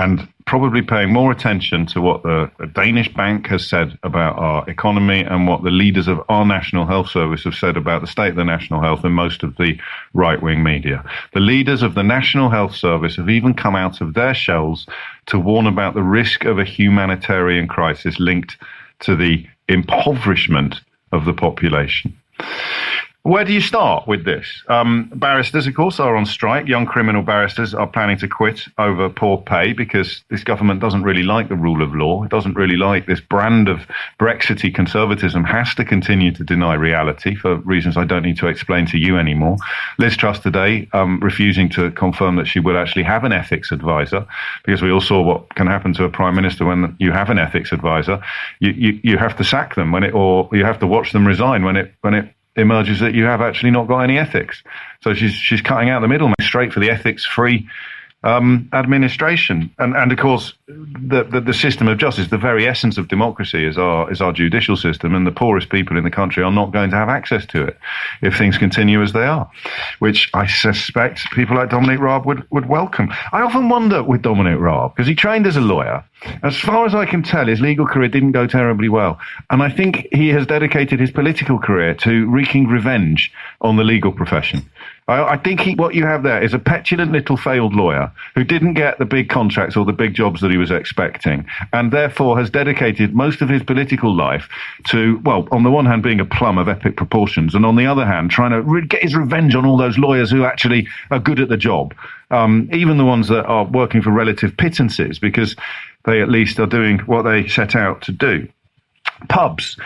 and probably paying more attention to what the Danish bank has said about our economy and what the leaders of our National Health Service have said about the state of the national health in most of the right-wing media. The leaders of the National Health Service have even come out of their shells to warn about the risk of a humanitarian crisis linked to the impoverishment of the population. Where do you start with this? Barristers, of course, are on strike. Young criminal barristers are planning to quit over poor pay because this government doesn't really like the rule of law. It doesn't really like this brand of Brexity conservatism, has to continue to deny reality for reasons I don't need to explain to you anymore. Liz Truss today refusing to confirm that she will actually have an ethics advisor, because we all saw what can happen to a prime minister when you have an ethics advisor. You have to sack them or you have to watch them resign when it emerges that you have actually not got any ethics. So she's cutting out the middleman straight for the ethics-free administration. And of course, the system of justice, the very essence of democracy is our judicial system, and the poorest people in the country are not going to have access to it if things continue as they are, which I suspect people like Dominic Raab would welcome. I often wonder with Dominic Raab, because he trained as a lawyer. As far as I can tell, his legal career didn't go terribly well. And I think he has dedicated his political career to wreaking revenge on the legal profession. I think what you have there is a petulant little failed lawyer who didn't get the big contracts or the big jobs that he was expecting, and therefore has dedicated most of his political life to, well, on the one hand, being a plum of epic proportions, and on the other hand, trying to get his revenge on all those lawyers who actually are good at the job, even the ones that are working for relative pittances, because they at least are doing what they set out to do. Pubs.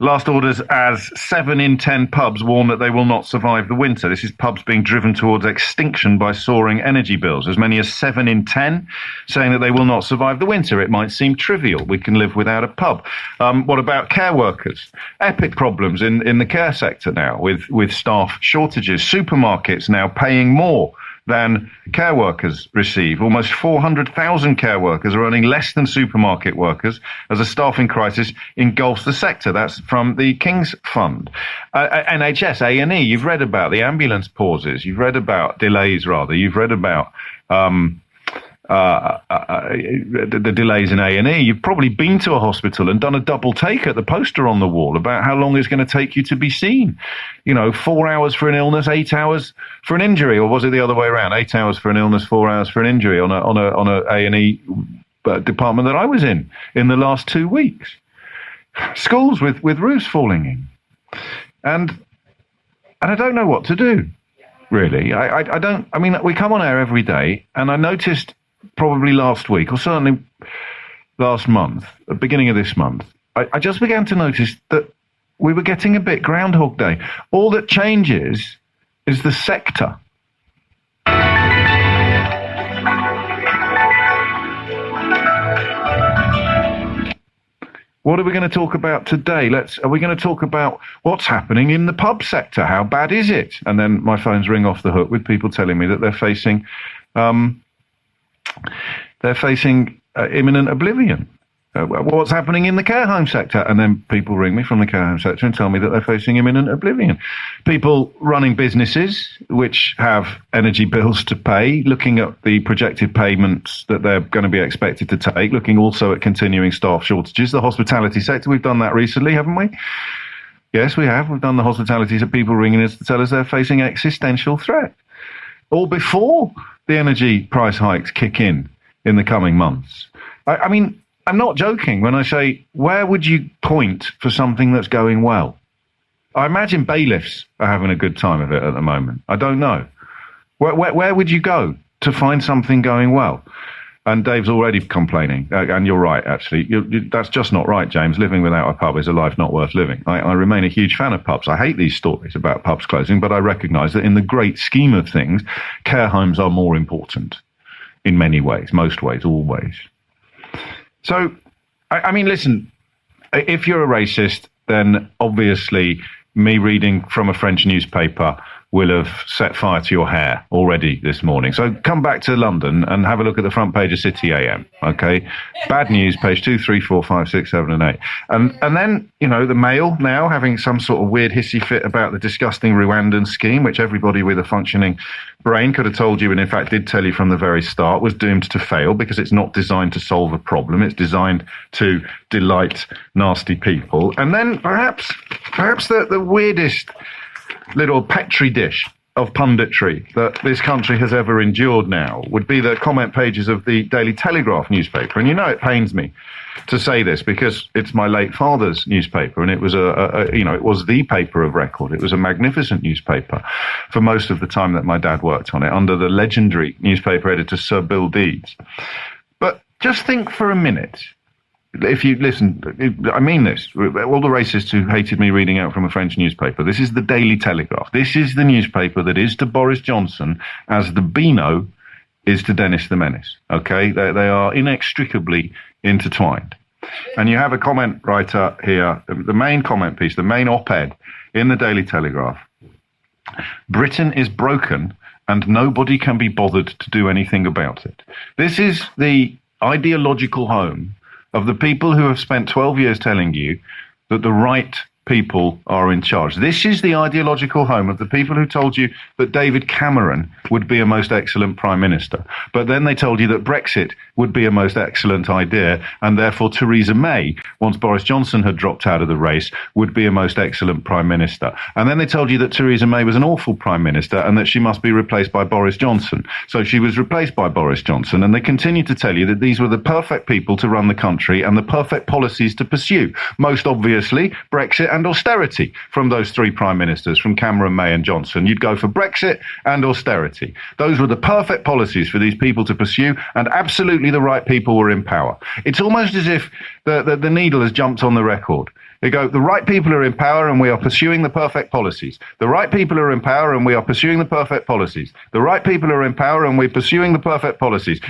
Last orders as 7 in 10 pubs warn that they will not survive the winter. This is pubs being driven towards extinction by soaring energy bills. As many as 7 in 10 saying that they will not survive the winter. It might seem trivial. We can live without a pub. What about care workers? Epic problems in the care sector now with staff shortages. Supermarkets now paying more than care workers receive. Almost 400,000 care workers are earning less than supermarket workers as a staffing crisis engulfs the sector. That's from the King's Fund. NHS, A&E, you've read about the ambulance pauses. You've read about delays, rather. You've read about the delays in A&E. You've probably been to a hospital and done a double take at the poster on the wall about how long it's going to take you to be seen. 4 hours for an illness, 8 hours for an injury, or was it the other way around? 8 hours for an illness, 4 hours for an injury on a A&E department that I was in the last 2 weeks. Schools with roofs falling in, and I don't know what to do. Really, I don't. I mean, we come on air every day, and I noticed probably last week, or certainly last month, at the beginning of this month, I just began to notice that we were getting a bit Groundhog Day. All that changes is the sector. What are we going to talk about today? Are we going to talk about what's happening in the pub sector? How bad is it? And then my phones ring off the hook with people telling me that they're facing imminent oblivion. What's happening in the care home sector? And then people ring me from the care home sector and tell me that they're facing imminent oblivion. People running businesses which have energy bills to pay, looking at the projected payments that they're going to be expected to take, looking also at continuing staff shortages. The hospitality sector, we've done that recently, haven't we? Yes, we have. We've done the hospitality sector, people ringing us to tell us they're facing existential threat. All before the energy price hikes kick in the coming months. I mean, I'm not joking when I say, where would you point for something that's going well? I imagine bailiffs are having a good time of it at the moment. I don't know. Where would you go to find something going well? And Dave's already complaining. And you're right, actually. That's just not right, James. Living without a pub is a life not worth living. I remain a huge fan of pubs. I hate these stories about pubs closing, but I recognise that in the great scheme of things, care homes are more important in many ways, most ways, always. So, I mean, listen, if you're a racist, then obviously me reading from a French newspaper will have set fire to your hair already this morning. So come back to London and have a look at the front page of City AM, okay? Bad news, page 2, 3, 4, 5, 6, 7 and 8. And then, the Mail now having some sort of weird hissy fit about the disgusting Rwandan scheme, which everybody with a functioning brain could have told you, and in fact did tell you from the very start, was doomed to fail because it's not designed to solve a problem. It's designed to delight nasty people. And then perhaps the weirdest little petri dish of punditry that this country has ever endured now would be the comment pages of the Daily Telegraph newspaper. And it pains me to say this because it's my late father's newspaper, and it was it was the paper of record. It was a magnificent newspaper for most of the time that my dad worked on it, under the legendary newspaper editor Sir Bill Deeds. But just think for a minute. If you listen, I mean this, all the racists who hated me reading out from a French newspaper, this is the Daily Telegraph. This is the newspaper that is to Boris Johnson as the Beano is to Dennis the Menace, okay? They are inextricably intertwined. And you have a comment writer here, the main comment piece, the main op-ed in the Daily Telegraph. Britain is broken and nobody can be bothered to do anything about it. This is the ideological home of the people who have spent 12 years telling you that the right people are in charge. This is the ideological home of the people who told you that David Cameron would be a most excellent prime minister. But then they told you that Brexit would be a most excellent idea, and therefore Theresa May, once Boris Johnson had dropped out of the race, would be a most excellent prime minister. And then they told you that Theresa May was an awful prime minister and that she must be replaced by Boris Johnson. So she was replaced by Boris Johnson, and they continued to tell you that these were the perfect people to run the country and the perfect policies to pursue. Most obviously, Brexit and austerity from those three prime ministers, from Cameron, May and Johnson. You'd go for Brexit and austerity. Those were the perfect policies for these people to pursue, and absolutely the right people were in power. It's almost as if the needle has jumped on the record. They go, the right people are in power and we are pursuing the perfect policies. The right people are in power and we are pursuing the perfect policies. The right people are in power and we're pursuing the perfect policies.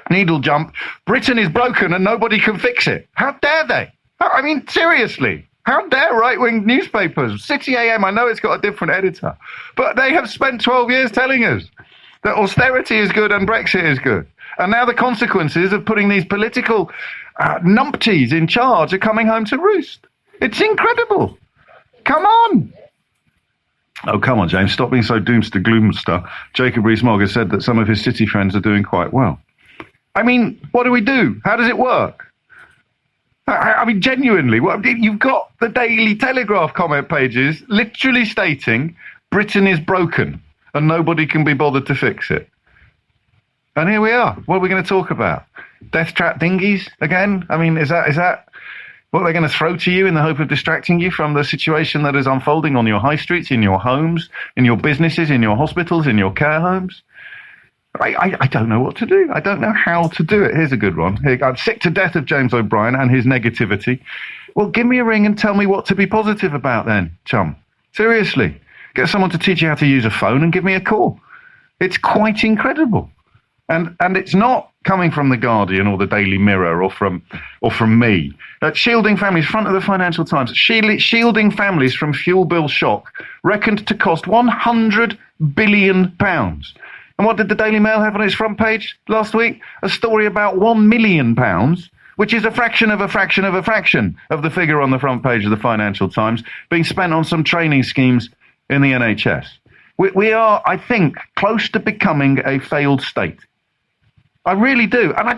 Needle jump. Britain is broken and nobody can fix it. How dare they? I mean, seriously. How dare right-wing newspapers? City AM, I know it's got a different editor, but they have spent 12 years telling us that austerity is good and Brexit is good. And now the consequences of putting these political numpties in charge are coming home to roost. It's incredible. Come on. Oh, come on, James. Stop being so doomster gloomster. Jacob Rees-Mogg has said that some of his city friends are doing quite well. I mean, what do we do? How does it work? I mean, genuinely, you've got the Daily Telegraph comment pages literally stating Britain is broken and nobody can be bothered to fix it. And here we are. What are we going to talk about? Death trap dinghies again? I mean, is that what they're going to throw to you in the hope of distracting you from the situation that is unfolding on your high streets, in your homes, in your businesses, in your hospitals, in your care homes? I don't know what to do. I don't know how to do it. Here's a good one. I'm sick to death of James O'Brien and his negativity. Well, give me a ring and tell me what to be positive about then, chum. Seriously. Get someone to teach you how to use a phone and give me a call. It's quite incredible. And it's not coming from The Guardian or the Daily Mirror or from me. Shielding families, front of the Financial Times, shielding families from fuel bill shock reckoned to cost £100 billion. And what did the Daily Mail have on its front page last week? A story about £1 million, which is a fraction of a fraction of a fraction of the figure on the front page of the Financial Times, being spent on some training schemes in the NHS. We are, I think, close to becoming a failed state. I really do. And I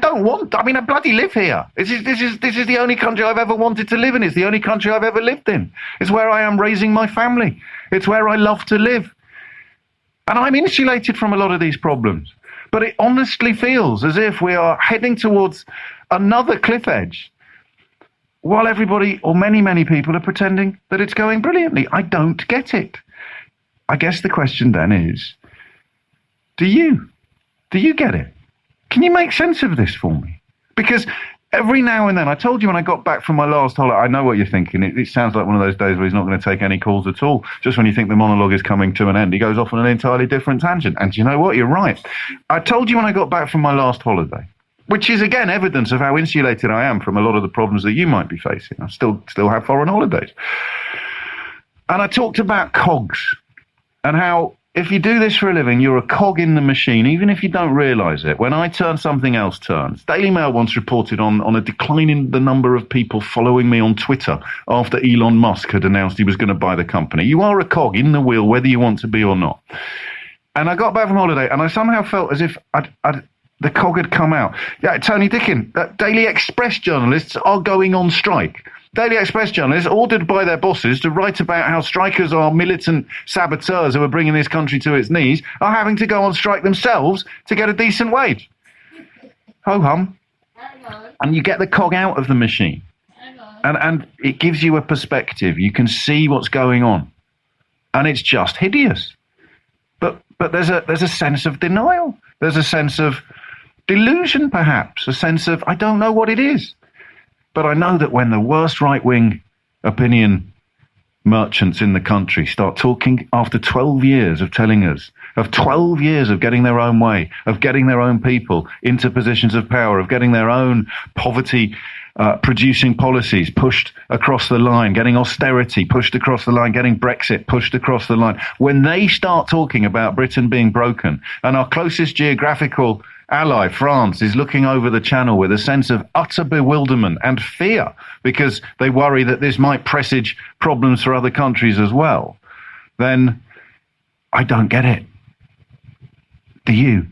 bloody live here. This is the only country I've ever wanted to live in. It's the only country I've ever lived in. It's where I am raising my family. It's where I love to live. And I'm insulated from a lot of these problems. But it honestly feels as if we are heading towards another cliff edge while everybody, or many, many people, are pretending that it's going brilliantly. I don't get it. I guess the question then is, do you? Do you get it? Can you make sense of this for me? Because every now and then, I told you when I got back from my last holiday, I know what you're thinking. It sounds like one of those days where he's not going to take any calls at all. Just when you think the monologue is coming to an end, he goes off on an entirely different tangent. And you know what? You're right. I told you when I got back from my last holiday, which is, again, evidence of how insulated I am from a lot of the problems that you might be facing. I still have foreign holidays. And I talked about cogs and how if you do this for a living, you're a cog in the machine, even if you don't realise it. When I turn, something else turns. Daily Mail once reported on a decline in the number of people following me on Twitter after Elon Musk had announced he was going to buy the company. You are a cog in the wheel, whether you want to be or not. And I got back from holiday, and I somehow felt as if the cog had come out. Yeah, Tony Dickin, Daily Express journalists are going on strike. Daily Express journalists ordered by their bosses to write about how strikers are militant saboteurs who are bringing this country to its knees are having to go on strike themselves to get a decent wage. Ho-hum. And you get the cog out of the machine. And it gives you a perspective. You can see what's going on. And it's just hideous. But there's a sense of denial. There's a sense of delusion, perhaps. A sense of, I don't know what it is. But I know that when the worst right-wing opinion merchants in the country start talking after 12 years of telling us, of 12 years of getting their own way, of getting their own people into positions of power, of getting their own poverty producing policies pushed across the line, getting austerity pushed across the line, getting Brexit pushed across the line. When they start talking about Britain being broken and our closest geographical ally, France, is looking over the channel with a sense of utter bewilderment and fear because they worry that this might presage problems for other countries as well, then I don't get it. Do you?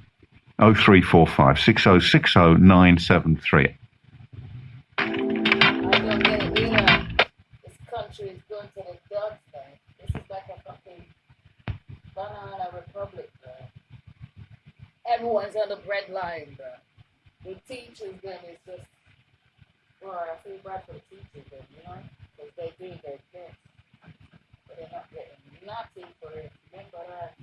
0345 6060 973. I don't get it either. This country is going to the dogs, man. This is like a fucking banana republic, bro. Everyone's on the bread line, bro. The teachers, then, is just, well, I feel bad for the teachers, then, you know? Because they do their best. But they're not getting nothing for it. Remember that?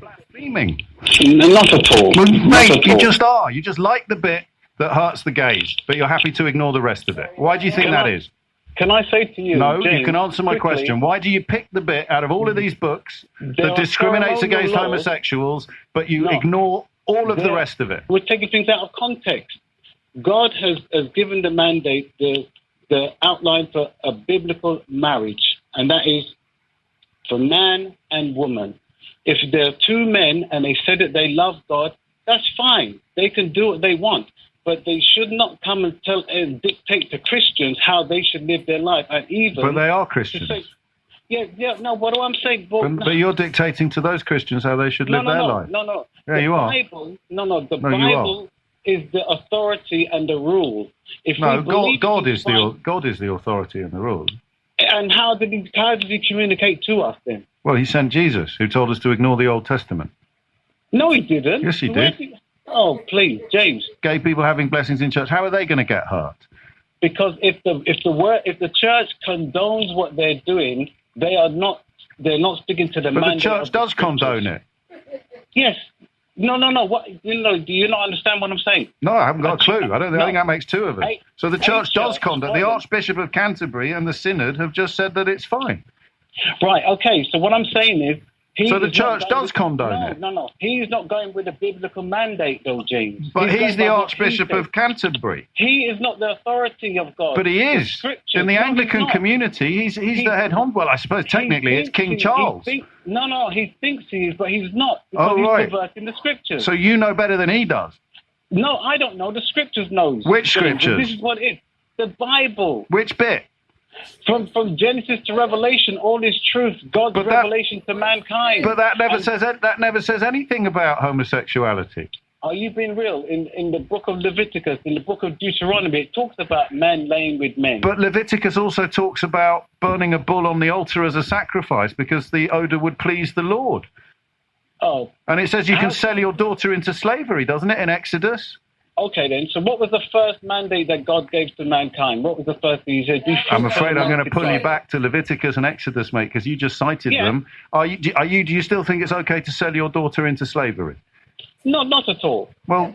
Blaspheming. Not at all. Well, mate, at you all. just are. You just like the bit that hurts the gays, but you're happy to ignore the rest of it. Why do you think that is? Can I say to you, No, James, you can answer my quickly, question. Why do you pick the bit out of all of these books there that are discriminates ceremonial against laws. homosexuals, but you No. ignore all of the rest of it? We're taking things out of context. God has given the mandate, the outline for a biblical marriage, and that is for man and woman. If there are two men and they said that they love God, that's fine. They can do what they want. But they should not come and tell and dictate to Christians how they should live their life. And even But they are to Christians. say, no, what do I'm saying? But you're dictating to those Christians how they should live their life. No. Yeah, you are. The Bible is the authority and the rule. If No, we believe God it, is fine. God is the authority and the rule. And how did he communicate to us then? Well, he sent Jesus, who told us to ignore the Old Testament. No, he didn't. Yes, he did. Oh, please, James. Gay people having blessings in church, how are they going to get hurt? Because if the church condones what they're doing, they're not sticking to the But the mandate. church does condone it. Yes. No. What? Do you not understand what I'm saying? No, I haven't got a clue. I think that makes two of us. So the church does condone. The Archbishop of Canterbury and the Synod have just said that it's fine. Right. Okay. So what I'm saying is, so the church does condone it. No. He's not going with a biblical mandate, though, James. But he's going the by what Archbishop he says. of Canterbury. He is not the authority of God. But he is. In the Anglican community, he's the head honcho. Well, I suppose technically it's King Charles. He thinks he is, but he's not. Oh, Because right. he's perverting the scriptures. So you know better than he does. No, I don't know. The scriptures knows. Which James, scriptures? This is what it is. The Bible. Which bit? From Genesis to Revelation, all is truth. God's revelation to mankind. But that never says anything about homosexuality. Are you being real? In the book of Leviticus, in the book of Deuteronomy, it talks about men laying with men. But Leviticus also talks about burning a bull on the altar as a sacrifice because the odor would please the Lord. Oh. And it says you can sell your daughter into slavery, doesn't it, in Exodus? Okay, then. So what was the first mandate that God gave to mankind? What was the first thing he said? I'm afraid I'm going to pull you back to Leviticus and Exodus, mate, because you just cited them. Do you still think it's okay to sell your daughter into slavery? No, not at all. Well,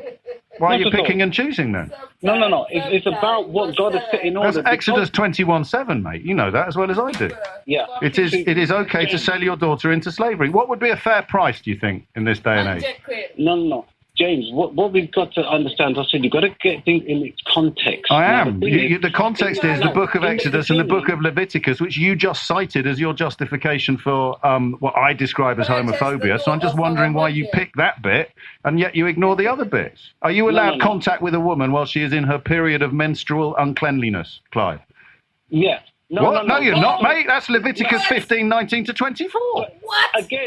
why are you picking and choosing then? No. It's about what God has set in order. That's Exodus 21:7, mate. You know that as well as I do. Yeah. It is okay to sell your daughter into slavery. What would be a fair price, do you think, in this day and age? No. James, what we've got to understand, I said, you've got to get things in its context. I Now, am. the The context is the book of Exodus and the book of Leviticus, which you just cited as your justification for what I describe as homophobia. So I'm just wondering why you pick that bit and yet you ignore the other bits. Are you allowed contact with a woman while she is in her period of menstrual uncleanliness, Clive? Yeah. No, you're not, mate. That's Leviticus 15:19 to 24. Again.